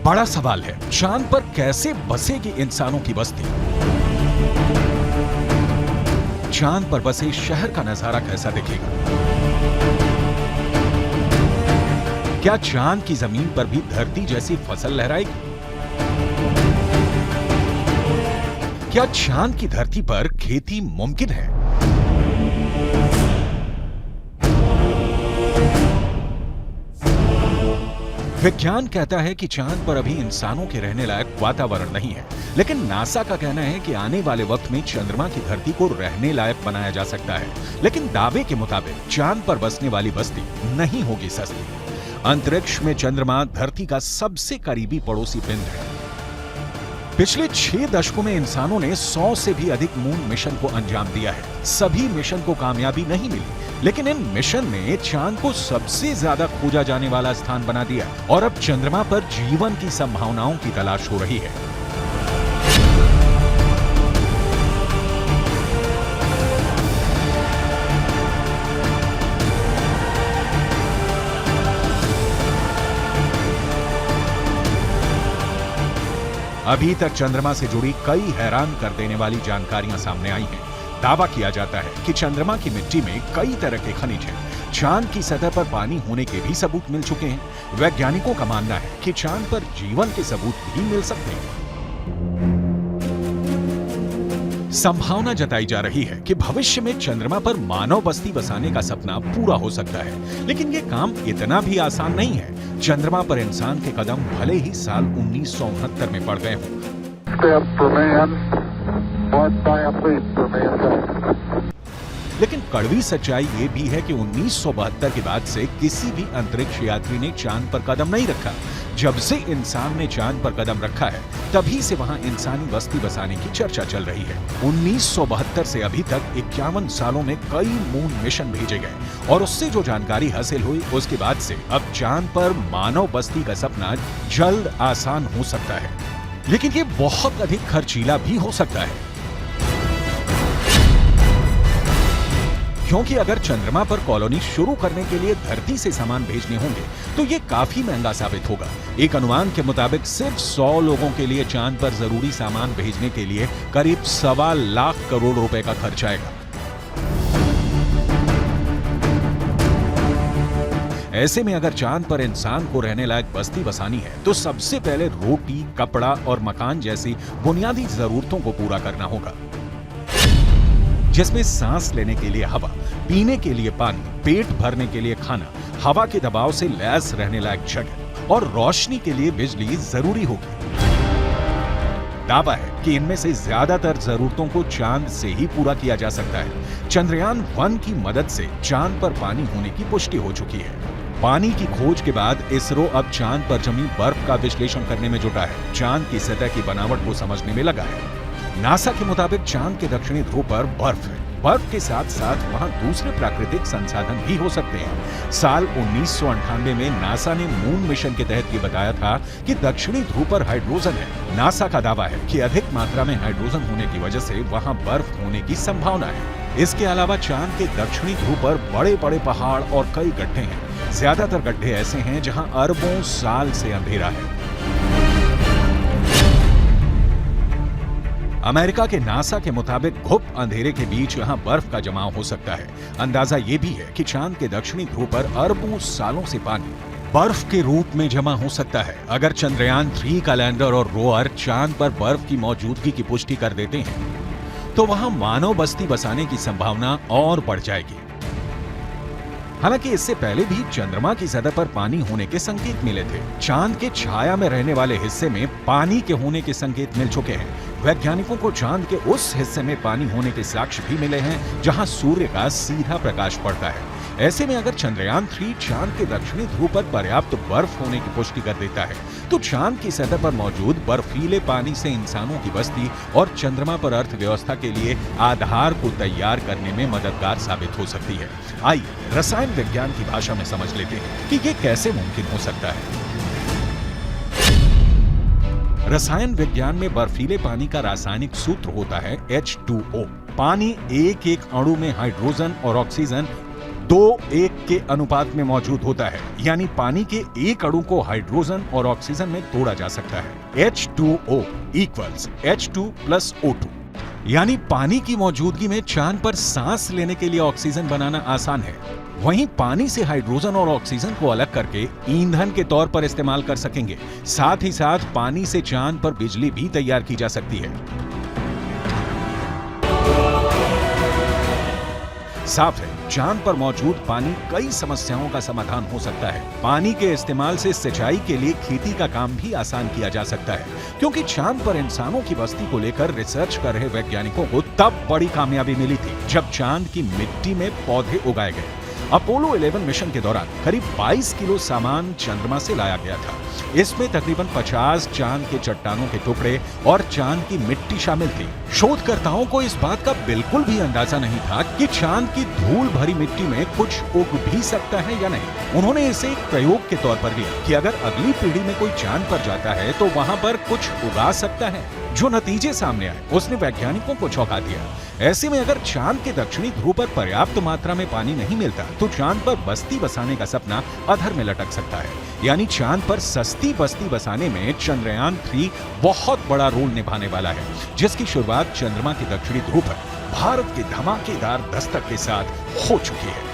बड़ा सवाल है, चांद पर कैसे बसेगी इंसानों की बस्ती? चांद पर बसे शहर का नजारा कैसा दिखेगा? क्या चांद की जमीन पर भी धरती जैसी फसल लहराएगी? क्या चांद की धरती पर खेती मुमकिन है? विज्ञान कहता है कि चांद पर अभी इंसानों के रहने लायक वातावरण नहीं है, लेकिन नासा का कहना है कि आने वाले वक्त में चंद्रमा की धरती को रहने लायक बनाया जा सकता है। लेकिन दावे के मुताबिक चांद पर बसने वाली बस्ती नहीं होगी सस्ती। अंतरिक्ष में चंद्रमा धरती का सबसे करीबी पड़ोसी पिंड है। पिछले 6 दशकों में इंसानों ने 100 से भी अधिक मून मिशन को अंजाम दिया है। सभी मिशन को कामयाबी नहीं मिली, लेकिन इन मिशन ने चांद को सबसे ज्यादा खोजा जाने वाला स्थान बना दिया और अब चंद्रमा पर जीवन की संभावनाओं की तलाश हो रही है। अभी तक चंद्रमा से जुड़ी कई हैरान कर देने वाली जानकारियां सामने आई हैं। दावा किया जाता है कि चंद्रमा की मिट्टी में कई तरह के खनिज हैं। चांद की सतह पर पानी होने के भी सबूत मिल चुके हैं। वैज्ञानिकों का मानना है कि चांद पर जीवन के सबूत भी मिल सकते हैं। संभावना जताई जा रही है कि भविष्य में चंद्रमा पर मानव बस्ती बसाने का सपना पूरा हो सकता है, लेकिन ये काम इतना भी आसान नहीं है। चंद्रमा पर इंसान के कदम भले ही साल 1969 में पड़ गए हों, लेकिन कड़वी सच्चाई ये भी है कि 1972 के बाद से किसी भी अंतरिक्ष यात्री ने चांद पर कदम नहीं रखा। जब से इंसान ने चांद पर कदम रखा है, तभी से वहां इंसानी बस्ती बसाने की चर्चा चल रही है। 1972 से अभी तक 51 सालों में कई मून मिशन भेजे गए और उससे जो जानकारी हासिल हुई, उसके बाद से अब चांद पर मानव बस्ती का सपना जल्द आसान हो सकता है, लेकिन ये बहुत अधिक खर्चीला भी हो सकता है। क्योंकि अगर चंद्रमा पर कॉलोनी शुरू करने के लिए धरती से सामान भेजने होंगे तो ये काफी महंगा साबित होगा। एक अनुमान के मुताबिक सिर्फ 100 लोगों के लिए चांद पर जरूरी सामान भेजने के लिए करीब 1.25 लाख करोड़ रुपए का खर्च आएगा। ऐसे में अगर चांद पर इंसान को रहने लायक बस्ती बसानी है तो सबसे पहले रोटी, कपड़ा और मकान जैसी बुनियादी जरूरतों को पूरा करना होगा, जिसमें सांस लेने के लिए हवा, पीने के लिए पानी, पेट भरने के लिए खाना, हवा के दबाव से लैस रहने लायक जगह और रोशनी के लिए बिजली जरूरी होगी। दावा है कि इनमें से ज्यादातर जरूरतों को चांद से ही पूरा किया जा सकता है। चंद्रयान 1 की मदद से चांद पर पानी होने की पुष्टि हो चुकी है। पानी की खोज के बाद इसरो अब चांद पर जमी बर्फ का विश्लेषण करने में जुटा है। चांद की सतह की बनावट को समझने में लगा है। नासा के मुताबिक चांद के दक्षिणी ध्रुव पर बर्फ है। बर्फ के साथ साथ वहां दूसरे प्राकृतिक संसाधन भी हो सकते हैं। साल 1998 में नासा ने मून मिशन के तहत ये बताया था कि दक्षिणी ध्रुव पर हाइड्रोजन है। नासा का दावा है कि अधिक मात्रा में हाइड्रोजन होने की वजह से वहां बर्फ होने की संभावना है। इसके अलावा चांद के दक्षिणी ध्रुव पर बड़े बड़े पहाड़ और कई गड्ढे हैं। ज्यादातर गड्ढे ऐसे हैं जहां अरबों साल से अंधेरा है। अमेरिका के नासा के मुताबिक घुप अंधेरे के बीच यहां बर्फ का जमाव हो सकता है। अंदाजा ये भी है कि चांद के दक्षिणी ध्रुव पर अरबों सालों से पानी बर्फ के रूप में जमा हो सकता है। अगर चंद्रयान 3 का लैंडर और रोवर चांद पर बर्फ की मौजूदगी की पुष्टि कर देते हैं तो वहां मानव बस्ती बसाने की संभावना और बढ़ जाएगी। हालांकि इससे पहले भी चंद्रमा की सतह पर पानी होने के संकेत मिले थे। चांद के छाया में रहने वाले हिस्से में पानी के होने के संकेत मिल चुके हैं। वैज्ञानिकों को चांद के उस हिस्से में पानी होने के साक्ष्य भी मिले हैं जहां सूर्य का सीधा प्रकाश पड़ता है। ऐसे में अगर चंद्रयान 3 चांद के दक्षिणी ध्रुव पर पर्याप्त बर्फ होने की पुष्टि कर देता है तो चांद की सतह पर मौजूद बर्फीले पानी से इंसानों की बस्ती और चंद्रमा पर अर्थव्यवस्था के लिए आधार को तैयार करने में मददगार साबित हो सकती है। आइए रसायन विज्ञान की भाषा में समझ लेते हैं कि ये कैसे मुमकिन हो सकता है। रसायन विज्ञान में बर्फीले पानी का रासायनिक सूत्र होता है H2O। पानी एक एक अणु में हाइड्रोजन और ऑक्सीजन 2:1 के अनुपात में मौजूद होता है, यानी पानी के एक अणु को हाइड्रोजन और ऑक्सीजन में तोड़ा जा सकता है। H2O equals H2 plus O2, यानी पानी की मौजूदगी में चांद पर सांस लेने के लिए ऑक्सीजन बनाना आसान है। वहीं पानी से हाइड्रोजन और ऑक्सीजन को अलग करके ईंधन के तौर पर इस्तेमाल कर सकेंगे। साथ ही साथ पानी से चांद पर बिजली भी तैयार की जा सकती है। साफ है, चांद पर मौजूद पानी कई समस्याओं का समाधान हो सकता है। पानी के इस्तेमाल से सिंचाई के लिए खेती का काम भी आसान किया जा सकता है, क्योंकि चांद पर इंसानों की बस्ती को लेकर रिसर्च कर रहे वैज्ञानिकों को तब बड़ी कामयाबी मिली थी जब चांद की मिट्टी में पौधे उगाए गए। अपोलो 11 मिशन के दौरान करीब 22 किलो सामान चंद्रमा से लाया गया था। इसमें तकरीबन 50 चांद के चट्टानों के टुकड़े और चांद की मिट्टी शामिल थी। शोधकर्ताओं को इस बात का बिल्कुल भी अंदाजा नहीं था कि चांद की धूल भरी मिट्टी में कुछ उग भी सकता है या नहीं। उन्होंने इसे एक प्रयोग के तौर पर लिया कि अगर अगली पीढ़ी में कोई चांद पर जाता है तो वहां पर कुछ उगा सकता है। जो नतीजे सामने आए उसने वैज्ञानिकों को चौंका दिया। ऐसे में अगर चांद के दक्षिणी ध्रुव पर पर्याप्त मात्रा में पानी नहीं मिलता तो चांद पर बस्ती बसाने का सपना अधर में लटक सकता है। यानी चांद पर सस्ती बस्ती बसाने में चंद्रयान 3 बहुत बड़ा रोल निभाने वाला है, जिसकी शुरुआत चंद्रमा के दक्षिणी ध्रुव पर भारत के धमाकेदार दस्तक के साथ हो चुकी है।